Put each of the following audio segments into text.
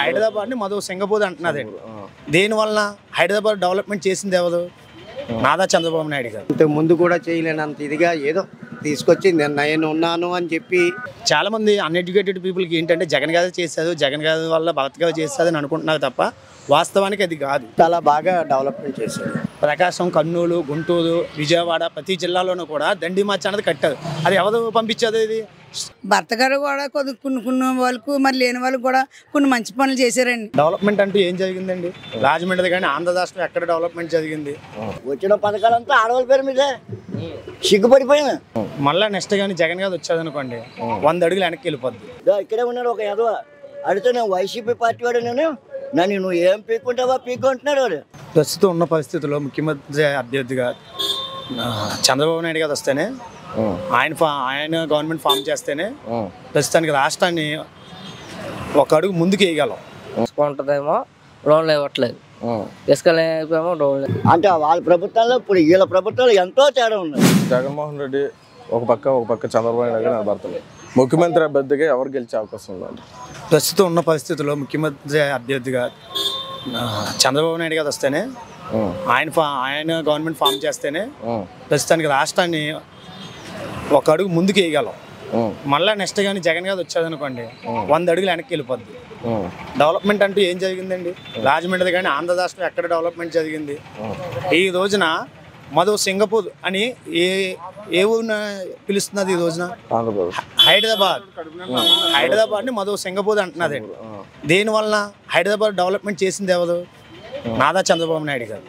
హైదరాబాద్ని మరో సింగపూర్ అంటున్నదండి. దేనివల్ల హైదరాబాద్ డెవలప్మెంట్ చేసింది ఎవరు? నారా చంద్రబాబు నాయుడు గారు. ఇంతకు ముందు కూడా చేయలేనంత ఇదిగా ఏదో తీసుకొచ్చి నేను ఉన్నాను అని చెప్పి చాలామంది అన్ఎడ్యుకేటెడ్ పీపుల్కి ఏంటంటే జగన్ గారు చేశారు, జగన్ గారి వల్ల భరత్ గారు చేశారు అని అనుకుంటున్నారు తప్ప వాస్తవానికి అది కాదు. చాలా బాగా డెవలప్మెంట్ చేశారు. ప్రకాశం, కర్నూలు, గుంటూరు, విజయవాడ ప్రతి జిల్లాలోనూ కూడా దండి మార్చ్ అనేది కట్టారు. అది ఎవరు పంపించారు? ఇది భర్త గారు కూడా కొన్ని వాళ్ళకు మరి లేని వాళ్ళకి కూడా కొన్ని మంచి పనులు చేశారండి. డెవలప్మెంట్ అంటూ ఏం జరిగిందండి? రాజమండ్రి కానీ ఆంధ్ర రాష్ట్రం ఎక్కడ డెవలప్మెంట్ జరిగింది? వచ్చిన పథకాలంతా ఆడవాళ్ళ పేరు మీదే సిగ్గుపడిపోయినా. మళ్ళీ నెక్స్ట్ కానీ జగన్ గారు వచ్చాదనుకోండి 100 అడుగులు వెనక్కి వెళ్ళిపోద్ది. ఇక్కడే ఉన్నాడు ఒక ఎదవ అడిగితే నేను వైసీపీ పార్టీ వాడు, నన్ను నువ్వు ఏం పీక్కుంటావా పీక్కుంటున్నాడు వాడు. ప్రస్తుతం ఉన్న పరిస్థితుల్లో ముఖ్యమంత్రి అభ్యర్థిగా చంద్రబాబు నాయుడు గారు వస్తేనే, ఆయన గవర్నమెంట్ ఫామ్ చేస్తేనే ప్రస్తుతానికి రాష్ట్రాన్ని ఒక అడుగు ముందుకు వేయగలం. ఉంటుందేమో లోన్లు ఇవ్వట్లేదు, ఇసుకలేమో లోన్లు. అంటే వాళ్ళ ప్రభుత్వంలో ఇప్పుడు వీళ్ళ ప్రభుత్వంలో ఎంతో తేడా ఉన్నది. జగన్మోహన్ రెడ్డి ఒక పక్క చంద్రబాబు నాయుడు గారు నిలబడతారు. ముఖ్యమంత్రి అభ్యర్థిగా ఎవరు గెలిచే అవకాశం ఉందండి? ప్రస్తుతం ఉన్న పరిస్థితుల్లో ముఖ్యమంత్రి అభ్యర్థిగా చంద్రబాబు నాయుడు గారు వస్తేనే, ఆయన గవర్నమెంట్ ఫామ్ చేస్తేనే ప్రస్తుతానికి రాష్ట్రాన్ని ఒక అడుగు ముందుకు వేయగలం. మళ్ళీ నెక్స్ట్ కానీ జగన్ గారు వచ్చాదనుకోండి 100 అడుగులు వెనక్కి వెళ్ళిపోద్ది. డెవలప్మెంట్ అంటూ ఏం జరిగిందండి? రాజమండ్రి కానీ ఆంధ్ర రాష్ట్రం ఎక్కడ డెవలప్మెంట్ జరిగింది? ఈ రోజున మరో సింగపూర్ అని ఏ ఊరిన పిలుస్తున్నది ఈ రోజున? హైదరాబాద్ని మరో సింగపూర్ అంటున్నదండి. దేనివల్ల హైదరాబాద్ డెవలప్మెంట్ చేసింది ఎవరు? నారా చంద్రబాబు నాయుడు గారు.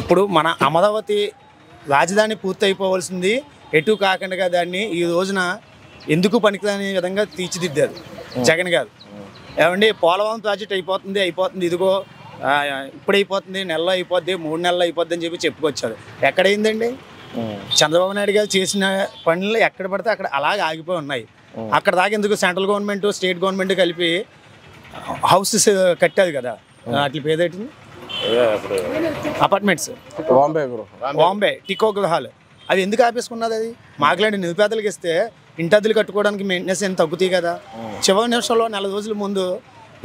ఇప్పుడు మన అమరావతి రాజధాని పూర్తి అయిపోవలసింది ఎటు కాకుండా దాన్ని ఈ రోజున ఎందుకు పనికిరాని విధంగా తీర్చిదిద్దారు జగన్ గారు. ఏమండి, పోలవరం ప్రాజెక్ట్ అయిపోతుంది ఇదిగో ఇప్పుడు అయిపోతుంది, నెలలో అయిపోద్ది, 3 నెలలు అయిపోద్ది అని చెప్పి చెప్పుకొచ్చారు. ఎక్కడైందండి? చంద్రబాబు నాయుడు గారు చేసిన పనులు ఎక్కడ పడితే అక్కడ అలాగే ఆగిపోయి ఉన్నాయి. అక్కడ దాకా ఎందుకు సెంట్రల్ గవర్నమెంట్ స్టేట్ గవర్నమెంట్ కలిపి హౌసెస్ కట్టారు కదా, అట్ల పేదేంటి అపార్ట్మెంట్స్, బాంబే టికో గృహాలు, అవి ఎందుకు ఆపేసుకున్నది? అది మాకులాంటి నిరుపేదలకు ఇస్తే ఇంటద్దులు కట్టుకోవడానికి మెయింటెనెన్స్ ఎంత తగ్గుతాయి కదా. చివరి నిమిషంలో 4 రోజుల ముందు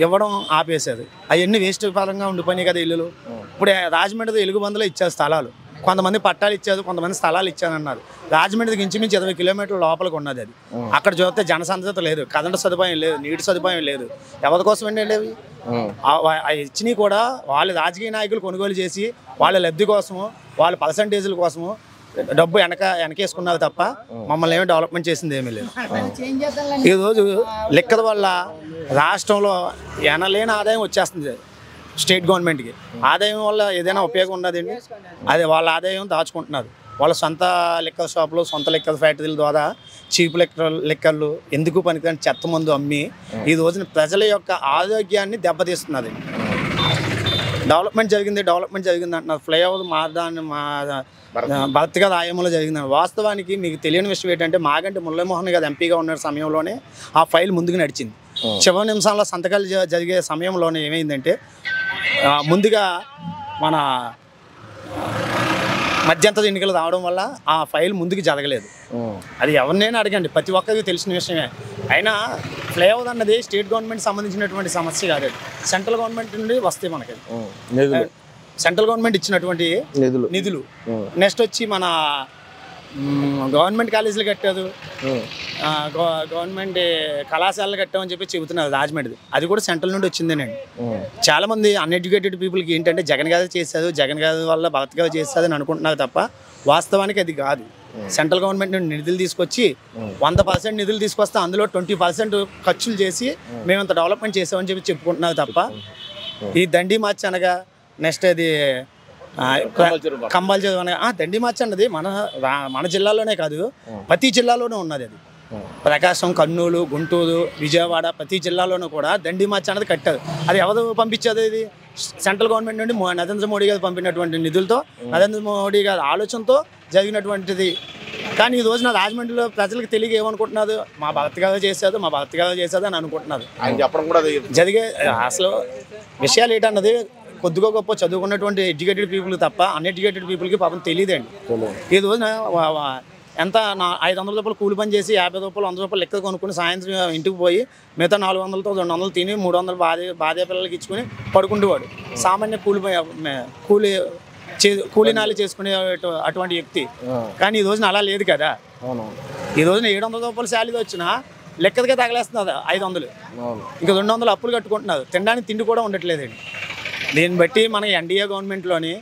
ఇవ్వడం ఆపేశారు. అవన్నీ వేస్ట్ పరంగా ఉండిపోయినాయి కదా ఇల్లులు. ఇప్పుడు రాజమండ్రి ఎలుగుబందులో ఇచ్చారు స్థలాలు, కొంతమంది పట్టాలు ఇచ్చారు, కొంతమంది స్థలాలు ఇచ్చారన్నారు. రాజమండ్రికి ఇంచుమించి 20 కిలోమీటర్ల లోపలికి ఉన్నది అది. అక్కడ చూస్తే జనసంద్రత లేదు, కరెంటు సదుపాయం లేదు, నీటి సదుపాయం లేదు. ఎవరి కోసం వెళ్ళేవి? ఇచ్చినవి కూడా వాళ్ళ రాజకీయ నాయకులు కొనుగోలు చేసి వాళ్ళ లబ్ధి కోసము, వాళ్ళ పర్సంటేజీల కోసము డబ్బు వెనకేసుకున్నారు తప్ప మమ్మల్ని ఏమీ డెవలప్మెంట్ చేసింది ఏమీ లేదు. ఈరోజు లెక్కల వల్ల రాష్ట్రంలో ఎనలేని ఆదాయం వచ్చేస్తుంది స్టేట్ గవర్నమెంట్కి. ఆదాయం వల్ల ఏదైనా ఉపయోగం ఉన్నదండి? అది వాళ్ళ ఆదాయం దాచుకుంటున్నారు. వాళ్ళ సొంత లిక్కర్ షాపులు, సొంత లిక్కర్ ఫ్యాక్టరీల ద్వారా చీప్ లిక్కర్లు ఎందుకు పనికిరాని చెత్త మందు అమ్మి ఈ రోజున ప్రజల యొక్క ఆరోగ్యాన్ని దెబ్బతీస్తున్నది. డెవలప్మెంట్ జరిగింది అంటున్నారు. ఫ్లైఓవర్ భర్తగా రాయములో జరిగిందని. వాస్తవానికి మీకు తెలియని విషయం ఏంటంటే, మాగంటి మురళీమోహన్ గారు ఎంపీగా ఉన్న సమయంలోనే ఆ ఫైల్ ముందుకు నడిచింది. చివరి నిమిషంలో సంతకాలు జరిగే సమయంలోనే ఏమైందంటే, ముందుగా మన మధ్యంతర ఎన్నికలు రావడం వల్ల ఆ ఫైల్ ముందుకు జరగలేదు. అది ఎవరినైనా అడగండి, ప్రతి ఒక్కరికి తెలిసిన విషయమే. అయినా ఫ్లైఓవర్ అన్నది స్టేట్ గవర్నమెంట్ సంబంధించినటువంటి సమస్య కాదు, సెంట్రల్ గవర్నమెంట్ నుండి వస్తాయి మనకి. సెంట్రల్ గవర్నమెంట్ ఇచ్చినటువంటి నిధులు. నెక్స్ట్ వచ్చి మన గవర్నమెంట్ కాలేజీలు కట్టారు, గవర్నమెంట్ కళాశాలలు కట్టామని చెప్పి చెబుతున్నారు రాజమండ్రి. అది కూడా సెంట్రల్ నుండి వచ్చిందేనండి. చాలామంది అన్ఎడ్యుకేటెడ్ పీపుల్కి ఏంటంటే జగన్ గారు చేశారు, జగన్ గారి వల్ల భరత్ గారు చేశారు అని అనుకుంటున్నారు తప్ప వాస్తవానికి అది కాదు. సెంట్రల్ గవర్నమెంట్ నుండి నిధులు తీసుకొచ్చి 100% నిధులు తీసుకొస్తే అందులో 20% ఖర్చులు చేసి మేము ఇంత డెవలప్మెంట్ చేసామని చెప్పి చెప్పుకుంటున్నారు తప్ప ఈ దండి మార్చ్ అనగా నెక్స్ట్ అది కంబాల్ చెరువు అనగా దండి మార్చ్ అన్నది మన జిల్లాలోనే కాదు ప్రతి జిల్లాలోనూ ఉన్నది. అది ప్రకాశం, కర్నూలు, గుంటూరు, విజయవాడ ప్రతి జిల్లాలోనూ కూడా దండి మార్చ్ అన్నది కట్టారు. అది ఎవరు పంపించేది? ఇది సెంట్రల్ గవర్నమెంట్ నుండి నరేంద్ర మోడీ గారు పంపినటువంటి నిధులతో, నరేంద్ర మోడీ గారి ఆలోచనతో జరిగినటువంటిది. కానీ ఈ రోజున రాజమండ్రిలో ప్రజలకు తెలియక ఏమనుకుంటున్నారు? మా భరత్ గారు చేశారు అని అనుకుంటున్నారు. జరిగే అసలు విషయాలు ఏంటన్నది కొద్దిగా గొప్ప చదువుకున్నటువంటి ఎడ్యుకేటెడ్ పీపుల్ తప్ప అన్ఎడ్యుకేటెడ్ పీపుల్కి పాపం తెలియదండి. ఈ రోజున ఎంత 500 రూపాయలు కూలి పని చేసి 50 రూపాయలు 100 రూపాయలు లెక్క కొనుక్కుని సాయంత్రం ఇంటికి పోయి మిగతా 400తో 200 తిని 300 భార్య పిల్లలకి ఇచ్చుకుని పడుకుంటేవాడు. సామాన్య కూలి నాలి చేసుకునే అటువంటి వ్యక్తి. కానీ ఈ రోజున అలా లేదు కదా. ఈ రోజున 700 రూపాయలు శాలరీ వచ్చినా లెక్కదిగా తగలేస్తున్నారు 500. ఇంకా 200 అప్పులు కట్టుకుంటున్నారు. తినడానికి తిండి కూడా ఉండట్లేదండి. దీన్ని బట్టి మన ఎన్డీఏ గవర్నమెంట్లోని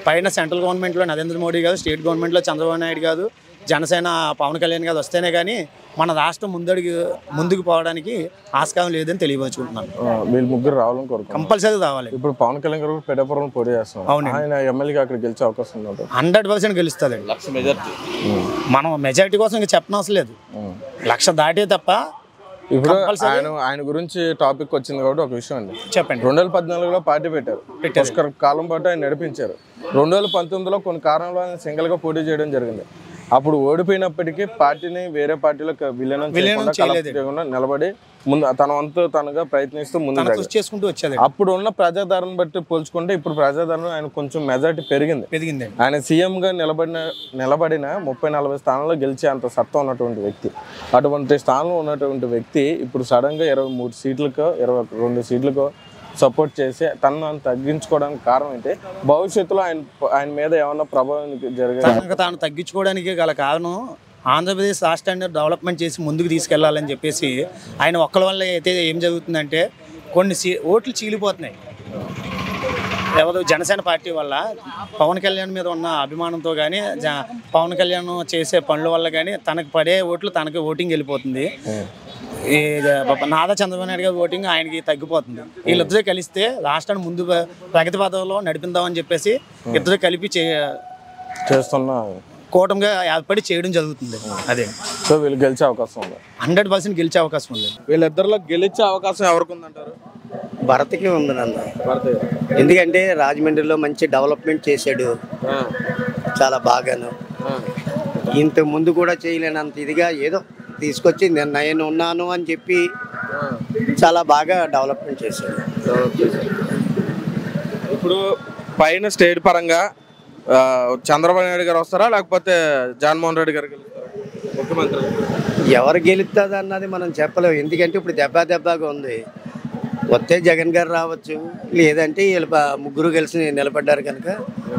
పైన సెంట్రల్ గవర్నమెంట్లో నరేంద్ర మోడీ గారు, స్టేట్ గవర్నమెంట్లో చంద్రబాబు నాయుడు గారు, జనసేన పవన్ కళ్యాణ్ గారు వస్తేనే కానీ మన రాష్ట్రం ముందుకు పోవడానికి ఆస్కారం లేదని తెలియపరుచుకుంటున్నాను. వీళ్ళు ముగ్గురు రావాలని కోరుకుంటున్నాను. కంపల్సరీ రావాలి. ఇప్పుడు పవన్ కళ్యాణ్ గారు పిఠాపురం పోటీ చేస్తున్నారు. అవును, ఆయన ఎమ్మెల్యేగా అక్కడ గెలిచే అవకాశం ఉంది. 100% గెలుస్తుందండి. మనం మెజారిటీ కోసం ఇంకా చెప్పనవసరం లేదు. 1,00,000 దాటే తప్ప. ఇప్పుడు ఆయన గురించి టాపిక్ వచ్చింది కాబట్టి ఒక విషయం అండి చెప్పండి. 2014లో పార్టీ పెట్టారు. పుష్కర కాలం పాటు ఆయన నడిపించారు. 2019లో కొన్ని కారణాలు ఆయన సింగిల్గా పోటీ చేయడం జరిగింది. అప్పుడు ఓడిపోయినప్పటికీ పార్టీని వేరే పార్టీలో విలీనం చేయకుండా నిలబడి తన వంతు తనగా ప్రయత్నిస్తూ ముందు చేసుకుంటూ వచ్చేది. అప్పుడు ఉన్న ప్రజాదరణ బట్టి పోల్చుకుంటే ఇప్పుడు ప్రజాదరణ ఆయన కొంచెం మెజారిటీ పెరిగింది. ఆయన సీఎంగా నిలబడిన 30-40 స్థానాల్లో గెలిచే అంత సత్తా ఉన్నటువంటి వ్యక్తి. అటువంటి స్థానంలో ఉన్నటువంటి వ్యక్తి ఇప్పుడు సడన్గా 23 సీట్లకో 22 సీట్లకో సపోర్ట్ చేసి తనను తగ్గించుకోవడానికి కారణం అయితే భవిష్యత్తులో ఆయన మీద ఏమన్నా ప్రభావం జరిగే తాను తగ్గించుకోవడానికి గల కారణం ఆంధ్రప్రదేశ్ రాష్ట్రాన్ని డెవలప్మెంట్ చేసి ముందుకు తీసుకెళ్లాలని చెప్పేసి ఆయన ఒక్కల వల్ల అయితే ఏం జరుగుతుందంటే కొన్ని ఓట్లు చీలిపోతున్నాయి. ఎవరు జనసేన పార్టీ వల్ల పవన్ కళ్యాణ్ మీద ఉన్న అభిమానంతో కానీ పవన్ కళ్యాణ్ చేసే పనుల వల్ల కానీ తనకు పడే ఓట్లు తనకి ఓటింగ్ వెళ్ళిపోతుంది. ఈ నారా చంద్రబాబు నాయుడు గారి ఓటింగ్ ఆయనకి తగ్గిపోతుంది. వీళ్ళిద్దరూ కలిస్తే రాష్ట్రాన్ని ముందు ప్రగతి పథంలో నడిపిద్దామని చెప్పేసి ఇద్దరు కలిపి చేస్తున్నా కూటమిగా ఏర్పడి చేయడం జరుగుతుంది. అదే సో వీళ్ళు గెలిచే అవకాశం ఉంది. 100% గెలిచే అవకాశం ఉంది. వీళ్ళిద్దరిలో గెలిచే అవకాశం ఎవరికి ఉందంటారు? భరత్కి ఉంది నాన్న. ఎందుకంటే రాజమండ్రిలో మంచి డెవలప్మెంట్ చేశాడు చాలా బాగాను. ఇంత ముందు కూడా చేయలేనంత ఇదిగా ఏదో తీసుకొచ్చి నేను ఉన్నాను అని చెప్పి చాలా బాగా డెవలప్మెంట్ చేశాడు. ఇప్పుడు పైన స్టేట్ పరంగా చంద్రబాబు నాయుడు గారు వస్తారా లేకపోతే జగన్మోహన్ రెడ్డి గారు గెలుస్తారా ముఖ్యమంత్రి? ఎవరు గెలుస్తుంది అన్నది మనం చెప్పలేము. ఎందుకంటే ఇప్పుడు దెబ్బగా ఉంది. వస్తే జగన్ గారు రావచ్చు, లేదంటే వీళ్ళు ముగ్గురు కలిసి నిలబడ్డారు కనుక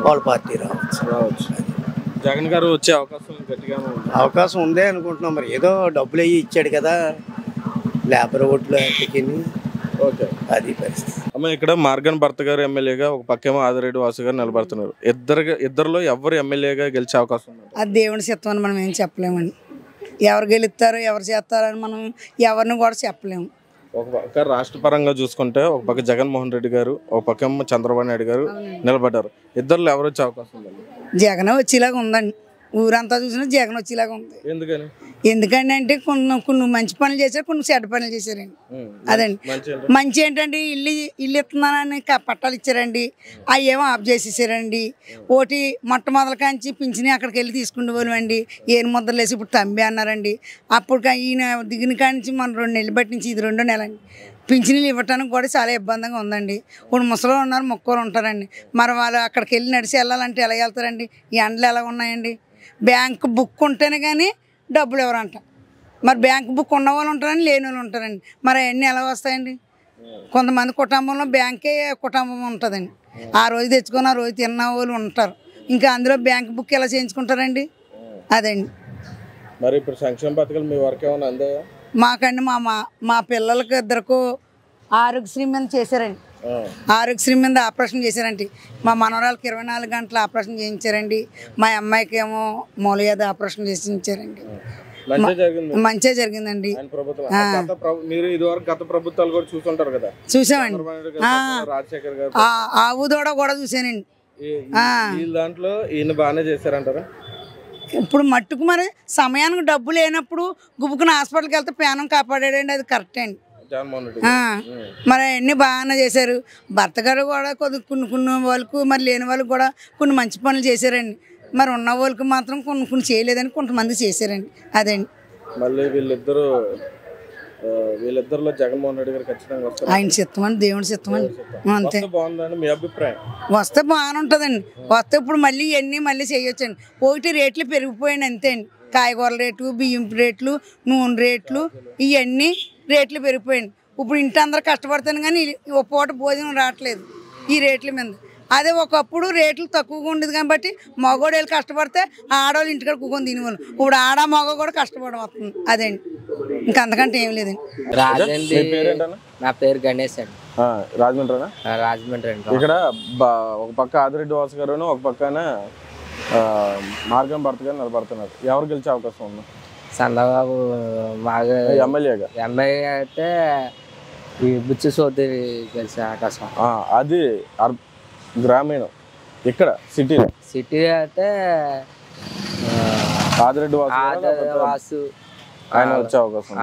వాళ్ళ పార్టీ రావచ్చు. జగన్ గారు వచ్చే అవకాశం ఉందే అనుకుంటున్నాం. మరి ఏదో డబ్బులు అయ్యి ఇచ్చాడు కదా లేబర్ ఓట్లు ఓకే, అది పరిస్థితి. అమ్మ ఇక్కడ మార్గన్ భర్త గారు ఎమ్మెల్యేగా, ఒక పక్కేమో ఆదిరెడ్డి వాసు గారు నిలబడుతున్నారు. ఇద్దరిలో ఎవరు ఎమ్మెల్యేగా గెలిచే అవకాశం ఉంది? అది దేవుని చిత్తం అని మనం ఏం చెప్పలేమండి. ఎవరు గెలుస్తారు ఎవరు చేస్తారని మనం ఎవరిని కూడా చెప్పలేము. ఒక పక్క రాష్ట్ర పరంగా చూసుకుంటే ఒక పక్క జగన్మోహన్ రెడ్డి గారు, ఒక పక్క చంద్రబాబు నాయుడు గారు నిలబడ్డారు. ఇద్దరు ఎవరు వచ్చే అవకాశం ఉంది? జగన్ వచ్చేలాగా ఉందండి. ఊరంతా చూసినా జగన్ వచ్చేలాగా ఉంది. ఎందుకంటే అంటే కొన్ని మంచి పనులు చేశారు, కొన్ని చెడ్డ పనులు చేశారండి. అదండి మంచి ఏంటంటే ఇల్లు ఇస్తున్నానని పట్టాలు ఇచ్చారండి, అవి ఏమో ఆఫ్ చేసేసారండి. ఒకటి మొట్టమొదల కాంచి పింఛని అక్కడికి వెళ్ళి తీసుకునే వాళ్ళండి. ఏను ముద్దలు వేసి ఇప్పుడు తంబి అన్నారండి. అప్పుడు ఈయన దిగిన కానించి మనం 2 నెలలు బట్టి నుంచి ఇది 2వ నెల అండి. పింఛనీలు ఇవ్వటానికి కూడా చాలా ఇబ్బందిగా ఉందండి. ఇప్పుడు ముసలు ఉన్నారు, మొక్కలు ఉంటారండి. మరి వాళ్ళు అక్కడికి వెళ్ళి నడిచి వెళ్ళాలంటే ఎలా వెళ్తారండి? ఈ ఎండలు ఎలా ఉన్నాయండి? బ్యాంక్ బుక్ ఉంటేనే కానీ డబ్బులు ఎవరంట. మరి బ్యాంక్ బుక్ ఉన్న వాళ్ళు ఉంటారని లేని వాళ్ళు ఉంటారండి. మరి అవన్నీ ఎలా వస్తాయండి? కొంతమంది కుటుంబంలో బ్యాంకే కుటుంబం ఉంటుందండి. ఆ రోజు తెచ్చుకొని ఆ రోజు తిన్న వాళ్ళు ఉంటారు. ఇంకా అందులో బ్యాంక్ బుక్ ఎలా చేయించుకుంటారండి? అదండి. మరి ఇప్పుడు సంక్షేమ పథకాలు మీ వరకు ఏమైనా అందాయా? మాకండి మా పిల్లలకి ఇద్దరికి ఆరోగ్యశ్రీ మీద చేశారండి. ఆరోగ్యశ్రీ మీద ఆపరేషన్ చేశారండి. మా మనవరాలకి 24 గంటల ఆపరేషన్ చేయించారండి. మా అమ్మాయికి ఏమో మూలవ్యాధి ఆపరేషన్ చేయించారండి. మంచిగా జరిగిందండి. చూసామండి. ఆవు దూడ కూడా చూసానండి. దాంట్లో ఈయన బాగానే చేశారంటారా? ఇప్పుడు మట్టుకు మరి సమయానికి డబ్బు లేనప్పుడు గుబుకున్న హాస్పిటల్కి వెళ్తే ప్రాణం కాపాడాడండి. అది కరెక్ట్ అండి. మరి అన్నీ బాగానే చేశారు. భర్త గారు కూడా కొన్ని వాళ్ళకు మరి లేని వాళ్ళకి కూడా కొన్ని మంచి పనులు చేశారండి. మరి ఉన్న వాళ్ళకి మాత్రం కొన్ని చేయలేదని కొంతమంది చేశారండి. అదండి. మళ్ళీ వీళ్ళిద్దరిలో జగన్మోహన్ రెడ్డి గారు ఖచ్చితంగా వస్తారు. ఆయన చిత్తమని దేవుని చిత్తమని అంతే. బాగుందండి మీ అభిప్రాయం? వస్తే బాగానే ఉంటుందండి. వస్తే ఇప్పుడు మళ్ళీ ఇవన్నీ మళ్ళీ చేయొచ్చండి. ఒకటి రేట్లు పెరిగిపోయాయి అంతే అండి. కాయగూరల రేట్లు, బియ్యం రేట్లు, నూనె రేట్లు, ఇవన్నీ రేట్లు పెరిగిపోయింది. ఇప్పుడు ఇంటి అందరూ కష్టపడతాను కానీ ఒక పూట భోజనం రావట్లేదు ఈ రేట్ల మీద. అదే ఒకప్పుడు రేట్లు తక్కువగా ఉండేది కాబట్టి మగవాడు వెళ్ళి కష్టపడితే ఆడవాళ్ళు ఇంటికాడ కూకొని తినేవాళ్ళు. ఇప్పుడు ఆడ మగ కూడా కష్టపడడం వస్తుంది. అదేండి, ఇంకా అంతకంటే ఏం లేదండి. రాజండి, నా పేరు గణేష్ అండి. రాజమండ్రినా? రాజమండ్రి అండి. ఇక్కడ ఒక పక్క ఆదిరెడ్డి వాసు గారు, ఒక పక్కన మార్గం భర్త గారు నిలబడుతున్నారు. ఎవరు గెలిచే అవకాశం ఉంది? చంద్రబాబు మాగా ఎమ్మెల్యేగా. ఎమ్మెల్యే అయితే ఈ బుచ్చి చౌదరి గెలిచే అవకాశం. అది గ్రామీణం. ఇక్కడ సిటీ అయితే ఆదిరెడ్డి వాసు ఆయన వచ్చే అవకాశం.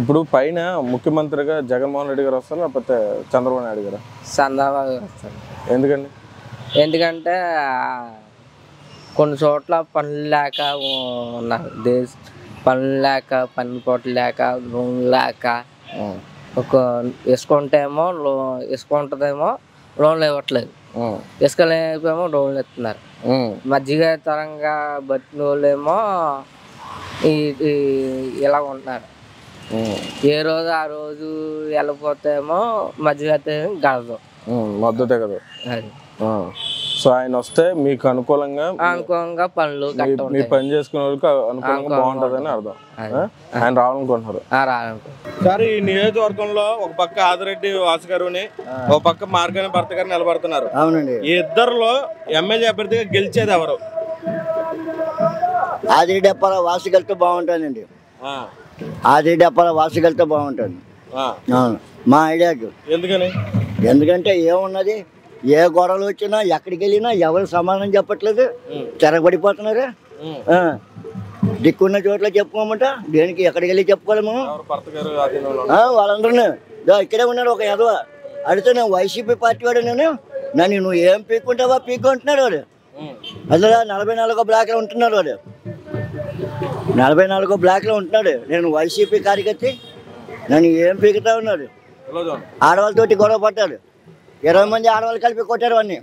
ఇప్పుడు పైన ముఖ్యమంత్రిగా జగన్మోహన్ రెడ్డి గారు వస్తారు, లేకపోతే చంద్రబాబు నాయుడు గారు? చంద్రబాబు వస్తారు. ఎందుకంటే కొన్ని చోట్ల పనులు లేక ఉన్నారు. పనులు లేక, పని పోట్లు లేక, నూనె లేక, ఒక ఇసుక ఉంటుందేమో లోన్లు ఇవ్వట్లేదు. ఇసుక లేకపోయేమో లోన్లు ఇస్తున్నారు. మజ్జిగ తరంగా బట్టిన వాళ్ళేమో ఇలా ఉంటున్నారు. ఏ రోజు ఆ రోజు వెళ్ళిపోతేమో మజ్జిగ గడదు, మద్దతే కదా. సో ఆయన వస్తే మీకు అనుకూలంగా పనులు మీ పని చేసుకునే వాళ్ళకి అనుకూలంగా బాగుంటదని అర్థం. ఆయన రావాలనుకుంటున్నారు. సార్, ఈ నియోజకవర్గంలో ఒక పక్క ఆదిరెడ్డి వాసు గారుని, ఒక పక్క మార్గాని భర్త గారు నిలబడుతున్నారు. అవునండి. ఈ ఇద్దరులో ఎమ్మెల్యే అభ్యర్థిగా గెలిచేది ఎవరు? ఆదిరెడ్డి అప్పాల వాసు గెలిస్తే బాగుంటుందండి. ఆదిరెడ్డి అప్పాల వాసు గెలిస్తే బాగుంటుంది. అవును, మా ఐడియాకి. ఎందుకంటే ఏమున్నది, ఏ గొడవలు వచ్చినా ఎక్కడికి వెళ్ళినా ఎవరు సమాధానం చెప్పట్లేదు, తిరగబడిపోతున్నారు. దిక్కున్న చోట్ల చెప్పుకోమంట, దేనికి ఎక్కడికి వెళ్ళి చెప్పుకోవాలి మనం? వాళ్ళందరూ ఇక్కడే ఉన్నారు. ఒక ఎదవ అడిగితే నేను వైసీపీ పార్టీ వాడు, నన్ను నువ్వు ఏం పీక్కుంటావా పీక్కుంటున్నాడు వాడు. అందులో 44 బ్లాక్లో ఉంటున్నాడు వాడు. 44 బ్లాక్లో ఉంటున్నాడు. నేను వైసీపీ కార్యకర్త, నన్ను ఏం పీకుతా ఉన్నాడు. ఆడవాళ్ళతోటి గొడవ పడ్డాడు. 20 మంది ఆడవాళ్ళు కలిపి కొట్టారు వాడిని.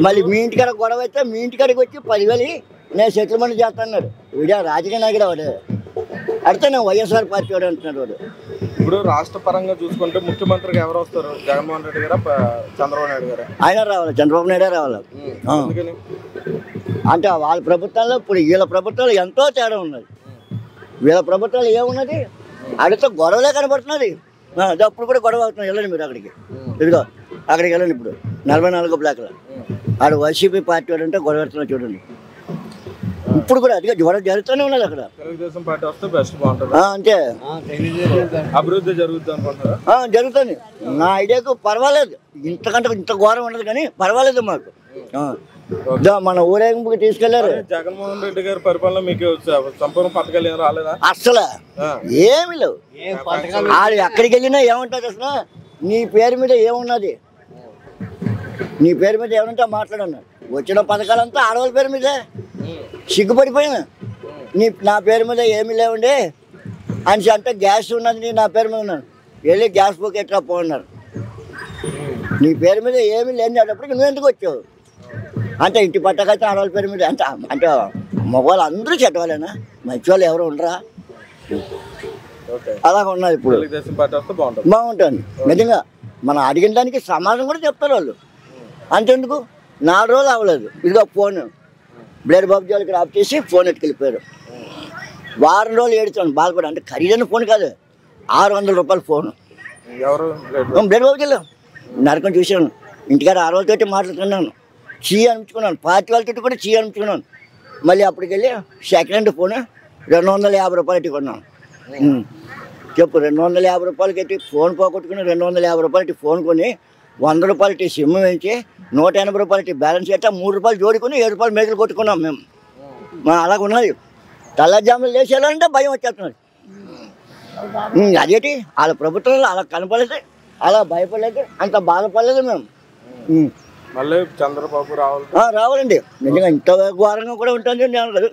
మళ్ళీ మీ ఇంటికాడ గొడవ అయితే మీ ఇంటికాడికి వచ్చి 10,000 నేను సెటిల్మెంట్ చేస్తాడు. వీడియో రాజకీయ నాయకుడు వాడు. అడితే నేను వైఎస్ఆర్ పార్టీ వాడు అంటున్నాడు వాడు. ఇప్పుడు రాష్ట్ర పరంగా చూసుకుంటే ముఖ్యమంత్రిగా ఎవరు వస్తారు? జగన్మోహన్ రెడ్డి గారా, చంద్రబాబు నాయుడు గారా? ఆయన రావాలి, చంద్రబాబు నాయుడే రావాలి. అంటే వాళ్ళ ప్రభుత్వాల్లో ఇప్పుడు వీళ్ళ ప్రభుత్వాలు ఎంతో తేడా ఉన్నది. వీళ్ళ ప్రభుత్వాలు ఏమున్నది, అడిగితే గొడవలే కనబడుతున్నది. అప్పుడు కూడా గొడవ అవుతున్నాయి. వెళ్ళండి మీరు అక్కడికి, ఇదిగో అక్కడికి వెళ్ళండి. ఇప్పుడు 44 బ్లాక్లో ఆడు వైసీపీ పార్టీ వాడు అంటే గొడవ పెడుతున్నా చూడండి. ఇప్పుడు కూడా అదిగా గొడవ జరుగుతూనే ఉన్నది అక్కడ. తెలుగుదేశం పార్టీ వస్తే బెస్ట్ బాగుంటుంది. అంతే, అభివృద్ధి జరుగుతుంది. జరుగుతుంది. నా ఐడియాకు పర్వాలేదు. ఇంతకంటే ఇంత ఘోరం ఉండదు కానీ పర్వాలేదు మాకు. మన ఊరేగింపుకి తీసుకెళ్లారు. జగన్మోహన్ రెడ్డి గారి పరిపాలన మీకు సంపూర్ణ పథకాలు ఏం రాలేదా? అసలు ఏమి లేవు. ఆడు ఎక్కడికి వెళ్ళినా ఏముంటుంది అసలు, నీ పేరు మీద ఏమున్నది, నీ పేరు మీద ఏమంటే మాట్లాడన్నాడు. వచ్చిన పథకాలంతా ఆడవాళ్ళ పేరు మీదే. సిగ్గుపడిపోయినా, నా పేరు మీద ఏమి లేవండి అని అంటే గ్యాస్ ఉన్నది నా పేరు మీద ఉన్నాను, వెళ్ళి గ్యాస్ బుక్ ఎట్లా పోన్నారు. నీ పేరు మీద ఏమి లేనిటప్పటికి నువ్వు ఎందుకు వచ్చావు అంటే ఇంటి పట్టకైతే ఆడవాళ్ళ పేరు మీద అంటే మగవాళ్ళు అందరూ చెడ్డవాళ్ళేనా, మంచి వాళ్ళు ఎవరు ఉండరా? అలాగ ఉన్నది. ఇప్పుడు బాగుంటుంది నిజంగా. మనం అడిగిన దానికి సమాధానం కూడా చెప్తారు వాళ్ళు. అంతెందుకు 4 రోజులు అవ్వలేదు, ఇదిగో ఫోన్ బ్లేడ్ బాబు జోలు ఇక్కడ ఆఫ్ చేసి ఫోన్ ఎట్టుకెళ్ళిపోయారు. వారం రోజులు ఏడుచాను బాధపడి. అంటే ఖరీదైన ఫోన్ కాదు, 600 రూపాయల ఫోను. బ్లేడ్ బాబు జోలు నరకం చూశాను. ఇంటికాడ 6 రోజులతో మాట్లాడుతున్నాను, చీ అనిపించుకున్నాను. పార్టీ వాళ్ళతో కూడా చీ అనిపించుకున్నాను. మళ్ళీ అప్పటికి వెళ్ళి సెకండ్ హ్యాండ్ ఫోన్ 250 రూపాయలు కొన్నాను. చెప్పు, 250 రూపాయలకి ఫోన్ పోగొట్టుకుని 250 రూపాయలకి ఫోన్ కొని 100 రూపాయలకి సిమ్ వేయించి 180 రూపాయలకి బ్యాలెన్స్ కట్టా 3 రూపాయలు జోడుకుని 7 రూపాయలు మేకలు కొట్టుకున్నాం మేము. అలాగ ఉన్నది. తెల్లజాములు లేచేయాలంటే భయం వచ్చేస్తున్నది. అదేంటి వాళ్ళ ప్రభుత్వంలో అలా కనపడలేదు, అలా భయపడలేదు, అంత బాధపడలేదు మేము. మళ్ళీ చంద్రబాబు రావాలండి. నిజంగా ఇంత ఘోరంగా కూడా ఉంటుంది నేను